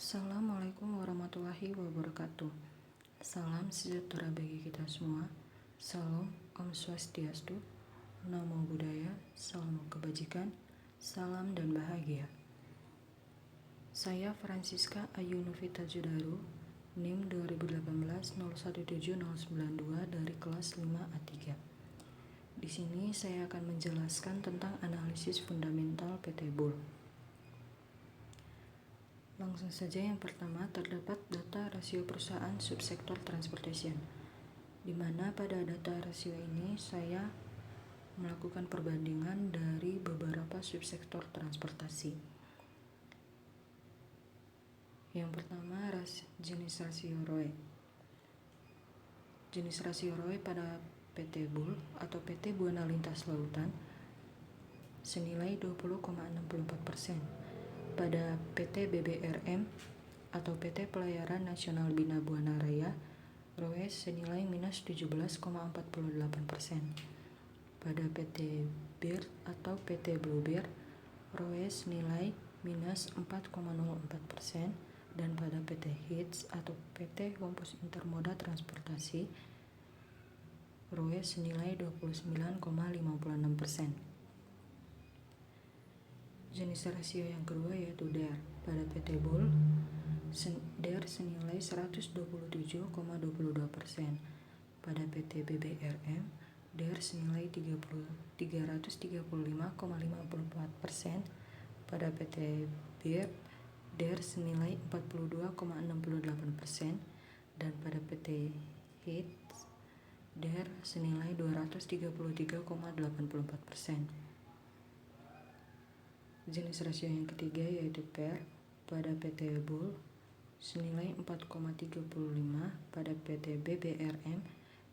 Assalamualaikum warahmatullahi wabarakatuh. Salam sejahtera bagi kita semua. Salam Om Swastiastu, Namo Buddhaya, salam kebajikan, salam dan bahagia. Saya Francisca Ayu Novita Judaru, NIM 2018-017092 dari kelas 5A3. Di sini saya akan menjelaskan tentang analisis fundamental PT Bull. Langsung saja, yang pertama terdapat data rasio perusahaan subsektor transportation, di mana pada data rasio ini saya melakukan perbandingan dari beberapa subsektor transportasi. Yang pertama, jenis rasio ROE. Jenis rasio ROE pada PT Bull atau PT Buana Lintas Lautan senilai 20,64%. Pada PT BBRM atau PT Pelayaran Nasional Bina Buana Raya, ROE senilai minus 17,48%. Pada PT BIR atau PT Bluebird, ROE senilai minus 4,04%. Dan pada PT HITS atau PT Kompos Intermoda Transportasi, ROE senilai 29,56%. Jenis rasio yang kedua yaitu DER. Pada PT Bull, DER senilai 127,22%. Pada PT BBRM, DER senilai 335,54%. Pada PT BIR, DER senilai 42,68%. Dan pada PT HITS, DER senilai 233,84%. Jenis rasio yang ketiga yaitu PER. Pada PT Bull senilai 4,35. Pada PT BBRM,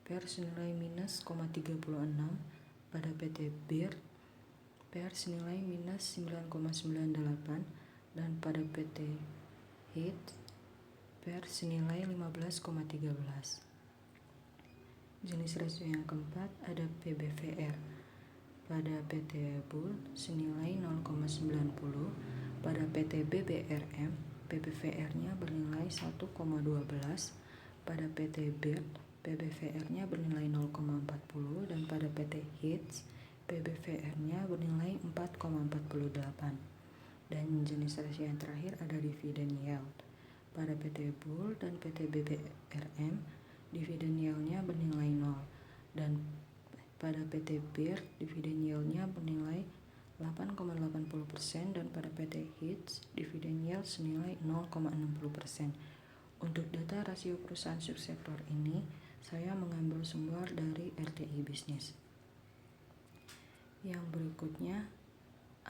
PER senilai minus 0,36. Pada PT BIR, PER senilai minus 9,98. Dan pada PT HITS, PER senilai 15,13. Jenis rasio yang keempat ada PBVR. Pada PT Bull senilai 0,90. Pada PT BBRM, PBVR-nya bernilai 1,12. Pada PT BIR, PBVR-nya bernilai 0,40. Dan pada PT HITS, PBVR-nya bernilai 4,48. Dan jenis rasio yang terakhir ada dividen yield. Pada PT Bull dan PT BBRM, dividen yield-nya bernilai 0. Dan pada PT BIR, dividen yield-nya bernilai 8,80%. Dan pada PT HITS, dividen yield senilai 0,60%. Untuk data rasio perusahaan subsektor ini, saya mengambil sumber dari RTI Bisnis. Yang berikutnya,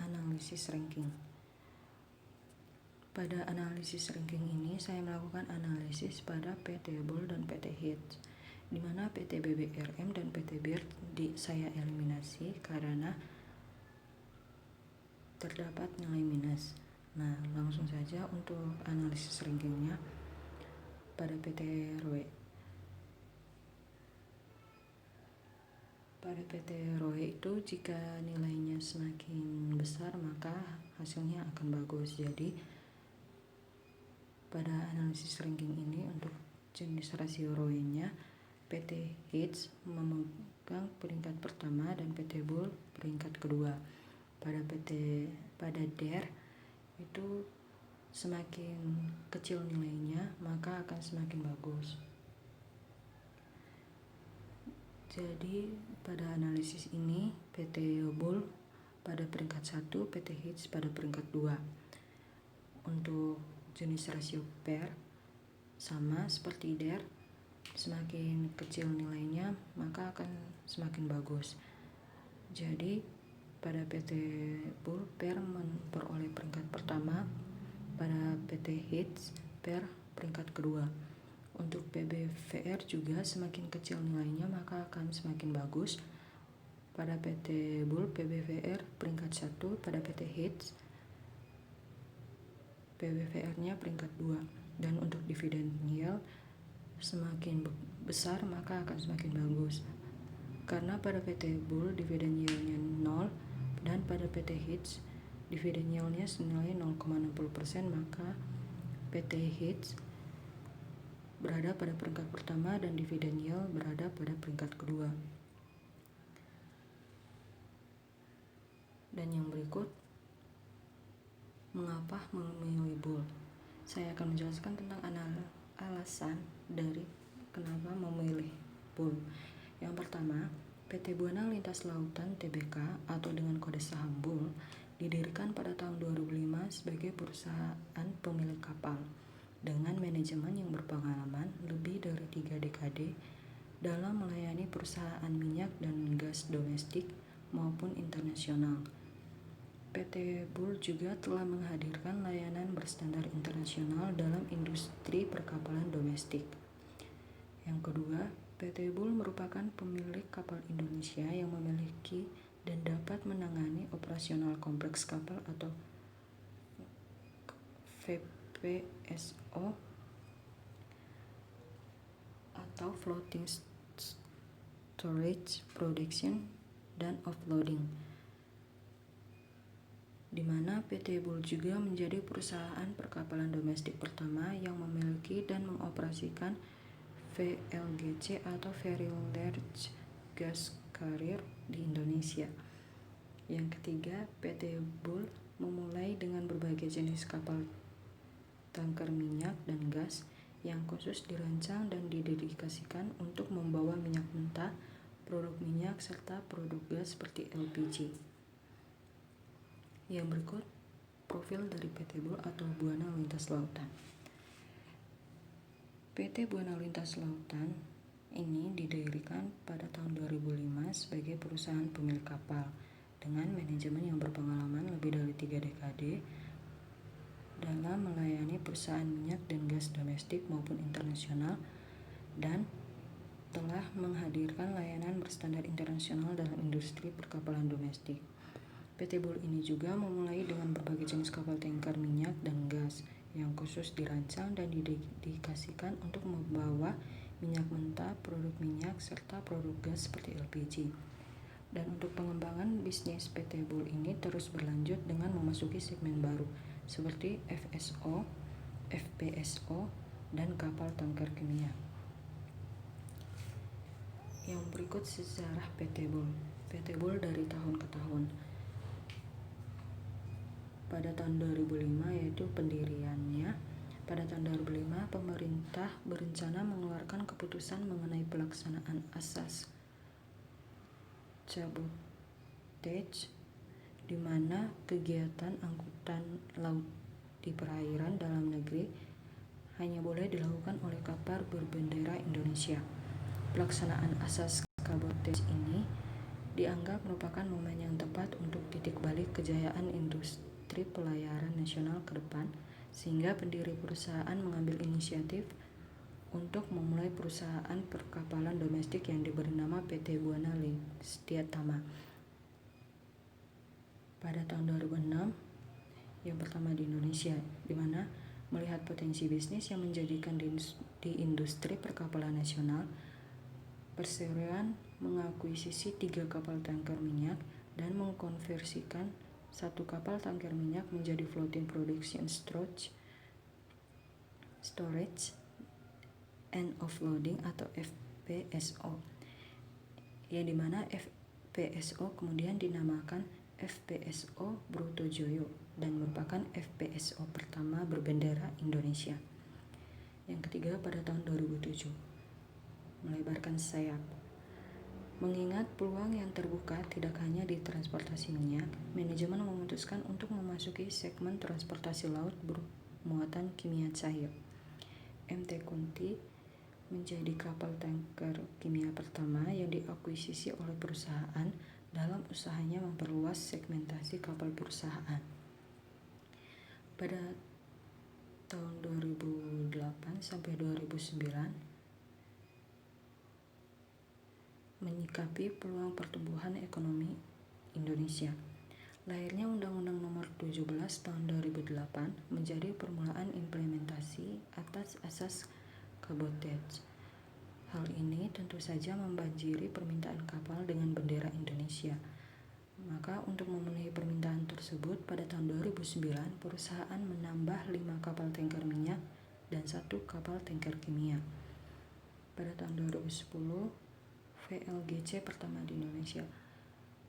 analisis ranking. Pada analisis ranking ini, saya melakukan analisis pada PT Bull dan PT HITS, di mana PT BBRM dan PT BIR saya eliminasi karena terdapat nilai minus. Nah, langsung saja untuk analisis rankingnya. Pada PT ROE. Pada PT ROE itu jika nilainya semakin besar maka hasilnya akan bagus. Jadi pada analisis ranking ini untuk jenis rasio ROE-nya, PT HITS memegang peringkat pertama dan PT Bull peringkat kedua. Pada DER itu semakin kecil nilainya maka akan semakin bagus. Jadi pada analisis ini PT Bull pada peringkat 1, PT HITS pada peringkat 2. Untuk jenis rasio PER sama seperti DER, semakin kecil nilainya maka akan semakin bagus. Jadi pada PT Bull PER memperoleh peringkat pertama, pada PT HITS PER peringkat kedua. Untuk PBVR juga semakin kecil nilainya maka akan semakin bagus. Pada PT Bull PBVR peringkat 1, pada PT HITS PBVR-nya peringkat 2. Dan untuk dividen yield semakin besar maka akan semakin bagus. Karena pada PT Bull dividen yield-nya 0 dan pada PT HITS dividen yield-nya senilai 0,60%, maka PT Hitch berada pada peringkat pertama dan dividen yield berada pada peringkat kedua. Dan yang berikut, mengapa memilih bull? Saya akan menjelaskan tentang alasan dari kenapa memilih bull. Yang pertama, PT Buana Lintas Lautan Tbk atau dengan kode saham bull didirikan pada tahun 2005 sebagai perusahaan pemilik kapal dengan manajemen yang berpengalaman lebih dari 3 dekade dalam melayani perusahaan minyak dan gas domestik maupun internasional. PT Bull juga telah menghadirkan layanan berstandar internasional dalam industri perkapalan domestik. Yang kedua, PT Bull merupakan pemilik kapal Indonesia yang memiliki dan dapat menangani operasional kompleks kapal atau VPSO atau Floating Storage Production dan Offloading, di mana PT Bull juga menjadi perusahaan perkapalan domestik pertama yang memiliki dan mengoperasikan VLGC atau Very Large Gas Carrier di Indonesia. Yang ketiga, PT Bull memulai dengan berbagai jenis kapal tanker minyak dan gas yang khusus dirancang dan didedikasikan untuk membawa minyak mentah, produk minyak, serta produk gas seperti LPG. Yang berikut, profil dari PT Bull atau Buana Lintas Lautan. PT Buana Lintas Lautan ini didirikan pada tahun 2005 sebagai perusahaan pemilik kapal dengan manajemen yang berpengalaman lebih dari 3 dekade dalam melayani perusahaan minyak dan gas domestik maupun internasional dan telah menghadirkan layanan berstandar internasional dalam industri perkapalan domestik. PT Bull ini juga memulai dengan berbagai jenis kapal tanker minyak dan gas yang khusus dirancang dan didedikasikan untuk membawa minyak mentah, produk minyak, serta produk gas seperti LPG. Dan untuk pengembangan bisnis PT Bull ini terus berlanjut dengan memasuki segmen baru seperti FSO, FPSO, dan kapal tanker kimia. Yang berikut sejarah PT Bull. PT Bull dari tahun ke tahun. Pada tahun 2005 yaitu pendiriannya. Pada tahun 2005 pemerintah berencana mengeluarkan keputusan mengenai pelaksanaan asas cabotage, di mana kegiatan angkutan laut di perairan dalam negeri hanya boleh dilakukan oleh kapal berbendera Indonesia. Pelaksanaan asas cabotage ini dianggap merupakan momen yang tepat untuk titik balik kejayaan industri pelayaran nasional ke depan, sehingga pendiri perusahaan mengambil inisiatif untuk memulai perusahaan perkapalan domestik yang diberi nama PT Buana Setiatama. Pada tahun 2006, yang pertama di Indonesia, di mana melihat potensi bisnis yang menjadikan di industri perkapalan nasional, perseroan mengakuisisi 3 kapal tanker minyak dan mengkonversikan 1 kapal tanker minyak menjadi Floating Production Storage and Offloading atau FPSO, yang dimana FPSO kemudian dinamakan FPSO Brotojoyo dan merupakan FPSO pertama berbendera Indonesia. Yang ketiga, pada tahun 2007 melebarkan sayap. Mengingat peluang yang terbuka tidak hanya di transportasi minyak, manajemen memutuskan untuk memasuki segmen transportasi laut bermuatan kimia cair. MT Kunti menjadi kapal tanker kimia pertama yang diakuisisi oleh perusahaan dalam usahanya memperluas segmentasi kapal perusahaan. Pada tahun 2008 sampai 2009, menyikapi peluang pertumbuhan ekonomi Indonesia, lahirnya Undang-Undang Nomor 17 Tahun 2008 menjadi permulaan implementasi atas asas cabotage. Hal ini tentu saja membanjiri permintaan kapal dengan bendera Indonesia. Maka untuk memenuhi permintaan tersebut, pada tahun 2009 perusahaan menambah 5 kapal tanker minyak dan 1 kapal tanker kimia. Pada tahun 2010 VLGC pertama di Indonesia.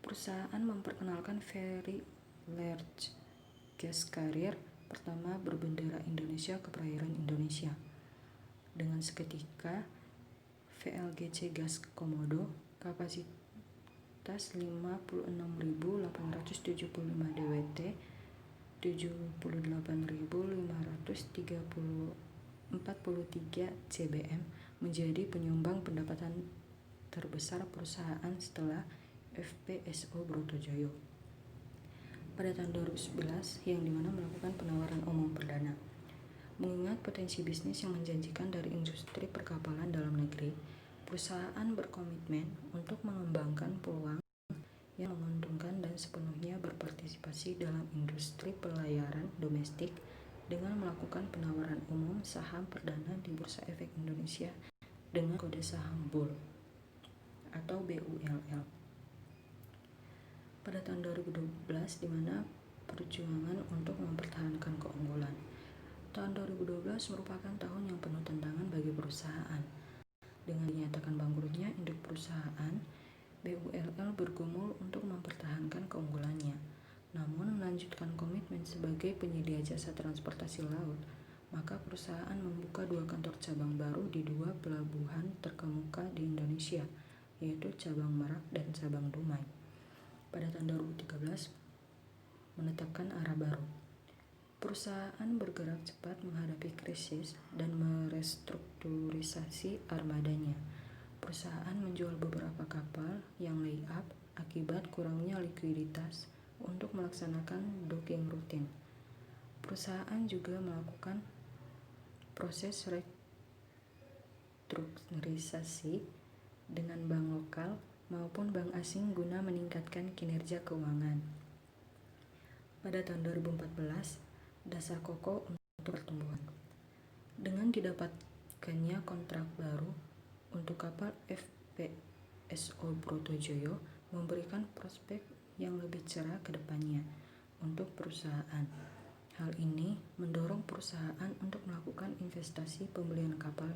Perusahaan memperkenalkan Very Large Gas Carrier pertama berbendera Indonesia ke perairan Indonesia. Dengan seketika VLGC Gas Komodo kapasitas 56.875 DWT 78.543 CBM menjadi penyumbang pendapatan terbesar perusahaan setelah FPSO Brotojoyo pada tahun 2011, yang dimana melakukan penawaran umum perdana. Mengingat potensi bisnis yang menjanjikan dari industri perkapalan dalam negeri, perusahaan berkomitmen untuk mengembangkan peluang yang menguntungkan dan sepenuhnya berpartisipasi dalam industri pelayaran domestik dengan melakukan penawaran umum saham perdana di Bursa Efek Indonesia dengan kode saham BULL atau BULL pada tahun 2012, di mana perjuangan untuk mempertahankan keunggulan. Tahun 2012 merupakan tahun yang penuh tantangan bagi perusahaan. Dengan dinyatakan bangkrutnya induk perusahaan, BULL bergumul untuk mempertahankan keunggulannya, namun melanjutkan komitmen sebagai penyedia jasa transportasi laut. Maka perusahaan membuka 2 kantor cabang baru di 2 pelabuhan terkemuka di Indonesia, yaitu cabang Merak dan cabang Dumai. Pada tahun 2013 menetapkan arah baru. Perusahaan bergerak cepat menghadapi krisis dan merestrukturisasi armadanya. Perusahaan menjual beberapa kapal yang lay-up akibat kurangnya likuiditas untuk melaksanakan docking rutin. Perusahaan juga melakukan proses restrukturisasi dengan bank lokal maupun bank asing guna meningkatkan kinerja keuangan. Pada tahun 2014, dasar kokoh untuk pertumbuhan. Dengan didapatkannya kontrak baru untuk kapal FPSO Brotojoyo memberikan prospek yang lebih cerah ke depannya untuk perusahaan. Hal ini mendorong perusahaan untuk melakukan investasi pembelian kapal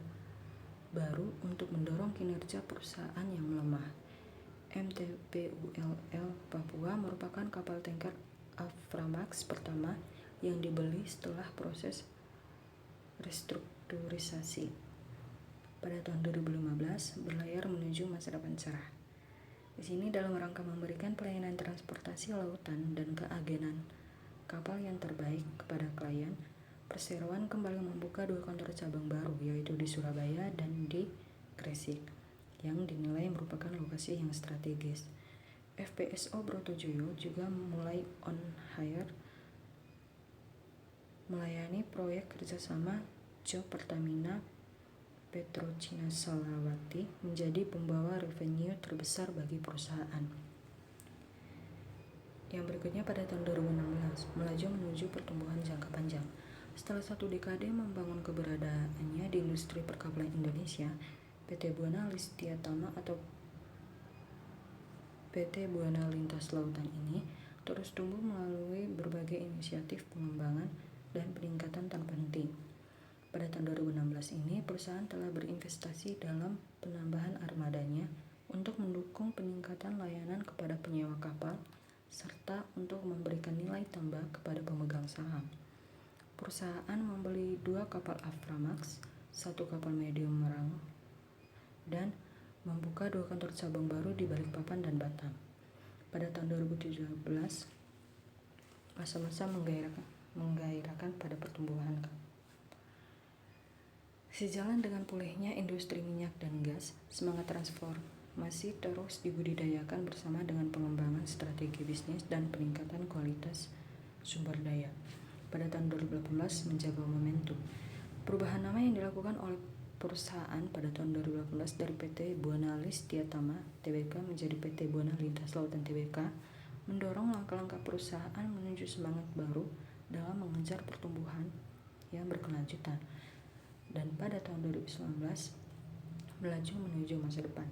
baru untuk mendorong kinerja perusahaan yang melemah. MT BULL Papua merupakan kapal tanker Aframax pertama yang dibeli setelah proses restrukturisasi. Pada tahun 2015 berlayar menuju masa depan cerah. Di sini dalam rangka memberikan pelayanan transportasi lautan dan keagenan kapal yang terbaik kepada klien, perseroan kembali membuka 2 kantor cabang baru, yaitu di Surabaya dan di Gresik, yang dinilai merupakan lokasi yang strategis. FPSO Brotojoyo juga mulai on hire melayani proyek kerjasama job Pertamina Petrochina Salawati menjadi pembawa revenue terbesar bagi perusahaan. Yang berikutnya pada tahun 2016 melaju menuju pertumbuhan jangka panjang. Setelah 1 dekade membangun keberadaannya di industri perkapalan Indonesia, PT Buana Listiatama atau PT Buana Lintas Lautan ini terus tumbuh melalui berbagai inisiatif pengembangan dan peningkatan tanpa henti. Pada tahun 2016 ini, perusahaan telah berinvestasi dalam penambahan armadanya untuk mendukung peningkatan layanan kepada penyewa kapal, serta untuk memberikan nilai tambah kepada pemegang saham. Perusahaan membeli 2 kapal Aframax, 1 kapal medium Merang, dan membuka 2 kantor cabang baru di Balikpapan dan Batam. Pada tahun 2017, masa-masa menggairahkan pada pertumbuhan. Sejalan dengan pulihnya industri minyak dan gas, semangat transformasi terus dibudidayakan bersama dengan pengembangan strategi bisnis dan peningkatan kualitas sumber daya. Pada tahun 2018 menjaga momentum. Perubahan nama yang dilakukan oleh perusahaan pada tahun 2018 dari PT Buana Listiatama Tbk menjadi PT Buana Lintas Lautan Tbk mendorong langkah-langkah perusahaan menuju semangat baru dalam mengejar pertumbuhan yang berkelanjutan, dan pada tahun 2019 melaju menuju masa depan.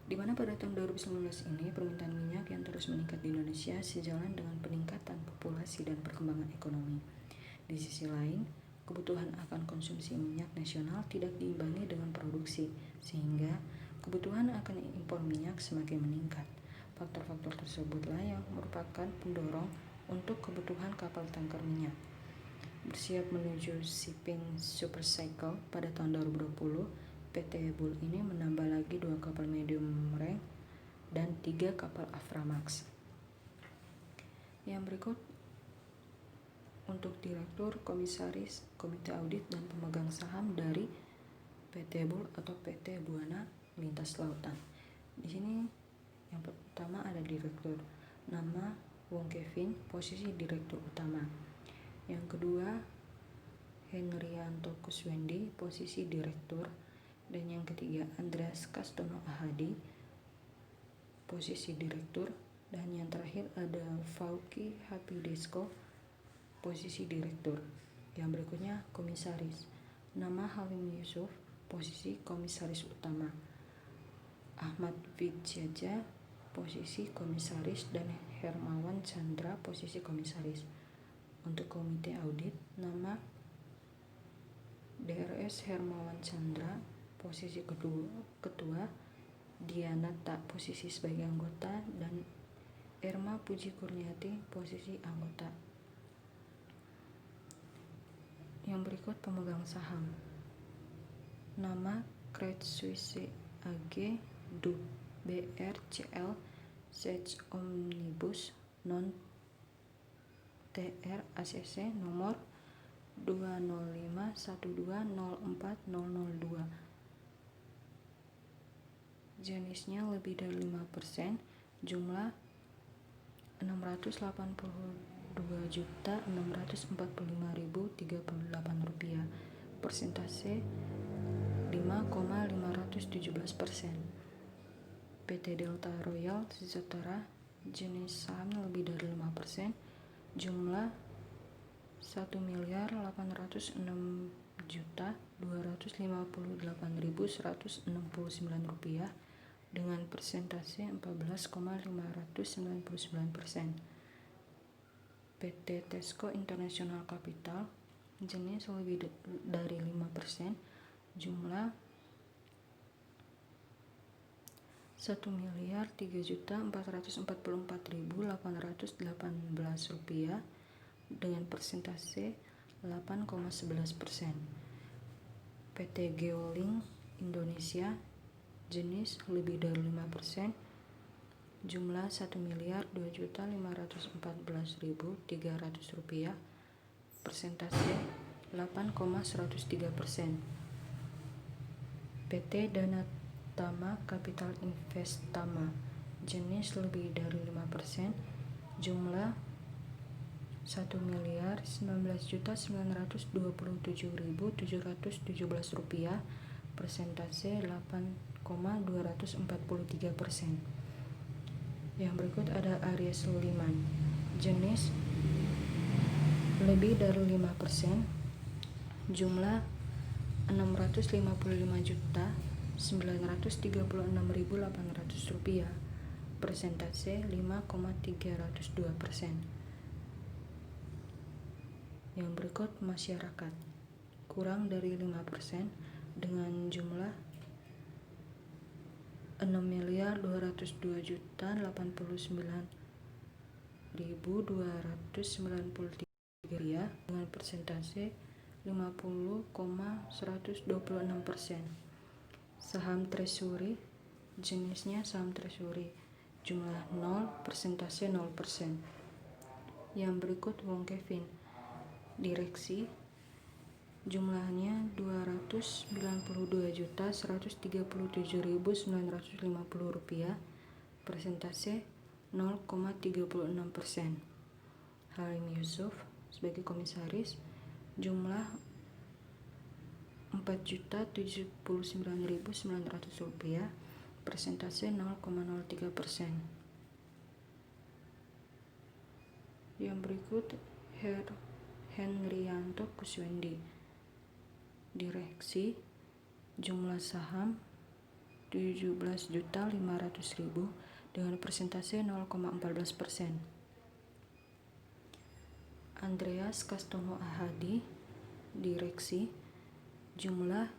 di mana pada tahun 2019 ini permintaan minyak yang terus meningkat di Indonesia sejalan dengan peningkatan populasi dan perkembangan ekonomi. Di sisi lain, kebutuhan akan konsumsi minyak nasional tidak diimbangi dengan produksi, sehingga kebutuhan akan impor minyak semakin meningkat. Faktor-faktor tersebutlah yang merupakan pendorong untuk kebutuhan kapal tanker minyak. Bersiap menuju shipping super cycle pada tahun 2020, PT Bull ini menambah lagi 2 kapal medium rank dan 3 kapal Aframax. Yang berikut untuk Direktur, Komisaris, Komite Audit, dan pemegang saham dari PT Bull atau PT Buana Lintas Lautan. Di sini yang pertama ada Direktur, nama Wong Kevin, posisi Direktur Utama. Yang kedua Henrianto Kuswendi, posisi Direktur. Dan yang ketiga Andreas Kastono Ahadi, posisi Direktur. Dan yang terakhir ada Fauki Hapidesko, posisi Direktur. Yang berikutnya Komisaris, nama Halim Yusuf, posisi Komisaris Utama. Ahmad Widjaja, posisi Komisaris. Dan Hermawan Chandra, posisi Komisaris. Untuk Komite Audit, nama DRS Hermawan Chandra, posisi Ketua. Dianata, posisi sebagai anggota. Dan Erma Puji Kurniati, posisi anggota. Yang berikut pemegang saham. Nama Credit Suisse AG, DUP, BRCL, Sech Omnibus, Non TR ACC nomor 20512040002. Jenisnya lebih dari 5%, jumlah Rp682.645.038, persentase 5,517%. PT Delta Royal Sejahtera, jenis sahamnya lebih dari 5%, jumlah Rp1.806.258.169 dengan persentase 14,599%. PT Tesco International Capital, jenis lebih dari 5%, jumlah Rp1.344.818 dengan persentase 8,11%. PT Geolink Indonesia, jenis lebih dari 5%, jumlah Rp1.2.514.300, persentase 8,103%. PT Danatama Capital Investama, jenis lebih dari 5%, jumlah Rp1.019.927.717, persentase 8,243%. Yang berikut ada Aries Suliman, jenis lebih dari 5%, jumlah Rp655.936.800, persentase 5,302%. Yang berikut masyarakat, kurang dari 5% dengan jumlah Rp6.289.293 dengan persentase 50,126%. Saham treasury, jenisnya saham treasury, jumlah 0, persentase 0%. Yang berikut Wong Kevin, direksi, jumlahnya Rp292.137.950, persentase 0,36%. Halim Yusuf sebagai komisaris, jumlah Rp4.079.900, persentase 0,03%. Yang berikut Henrianto Kuswendi, direksi, jumlah saham 17.500.000 dengan persentase 0,14%. Andreas Castono Ahadi, direksi, jumlah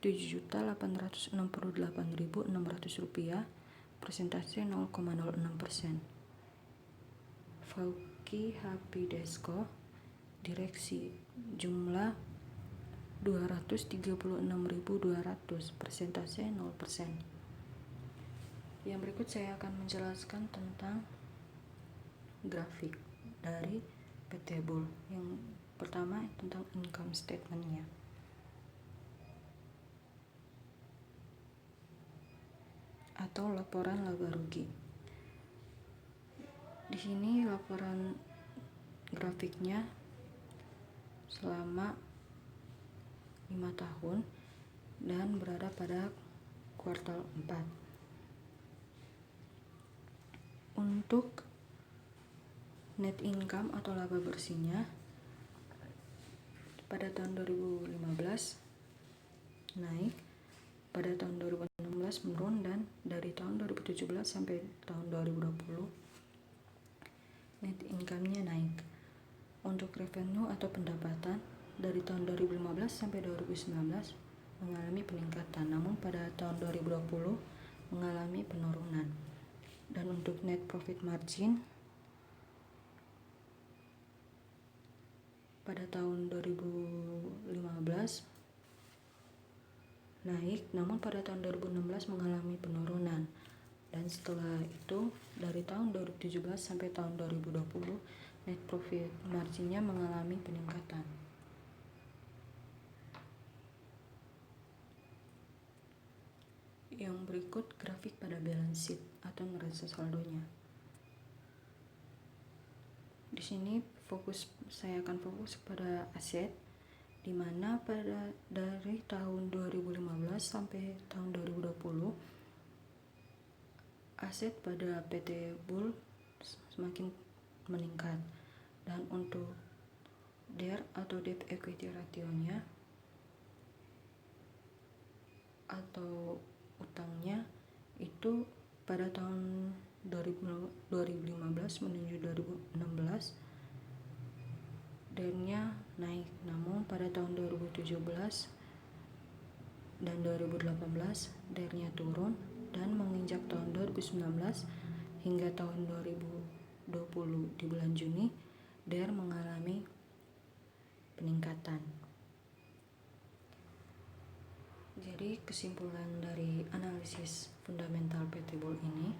Rp7.868.600, persentase 0,06%. Fauki Hapidesko, direksi, jumlah Rp236.200, persentase 0%. Yang berikut saya akan menjelaskan tentang grafik dari PT Bull. Yang pertama tentang income statement-nya. Atau laporan laba rugi. Di sini laporan grafiknya selama 5 tahun dan berada pada kuartal 4. Untuk net income atau laba bersihnya pada tahun 2015 naik, pada tahun 2016 menurun, dan dari tahun 2017 sampai tahun 2020 net income-nya naik. Untuk revenue atau pendapatan dari tahun 2015 sampai 2019 mengalami peningkatan, namun pada tahun 2020 mengalami penurunan. Dan untuk net profit margin pada tahun 2015 naik, namun pada tahun 2016 mengalami penurunan. Dan setelah itu dari tahun 2017 sampai tahun 2020 net profit marginnya mengalami peningkatan. Yang berikut grafik pada balance sheet atau neraca saldonya. Di sini saya akan fokus pada aset, di mana dari tahun 2015 sampai tahun 2020 aset pada PT Bull semakin meningkat. Dan untuk DER atau debt equity ratio-nya atau utangnya itu pada tahun 2015 menuju 2016 DER-nya naik, namun pada tahun 2017 dan 2018 DER-nya turun, dan menginjak tahun 2019 hingga tahun 2020 di bulan Juni DER mengalami peningkatan. Jadi kesimpulan dari analisis fundamental PT Bull ini,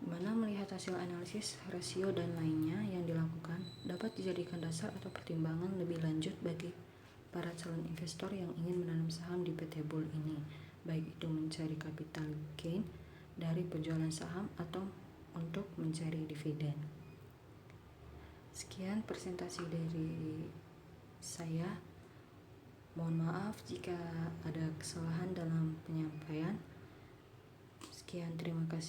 di mana melihat hasil analisis rasio dan lainnya yang dilakukan dapat dijadikan dasar atau pertimbangan lebih lanjut bagi para calon investor yang ingin menanam saham di PT Bull ini, baik itu mencari capital gain dari penjualan saham atau untuk mencari dividen. Sekian presentasi dari saya. Mohon maaf jika ada kesalahan dalam penyampaian. Sekian, terima kasih.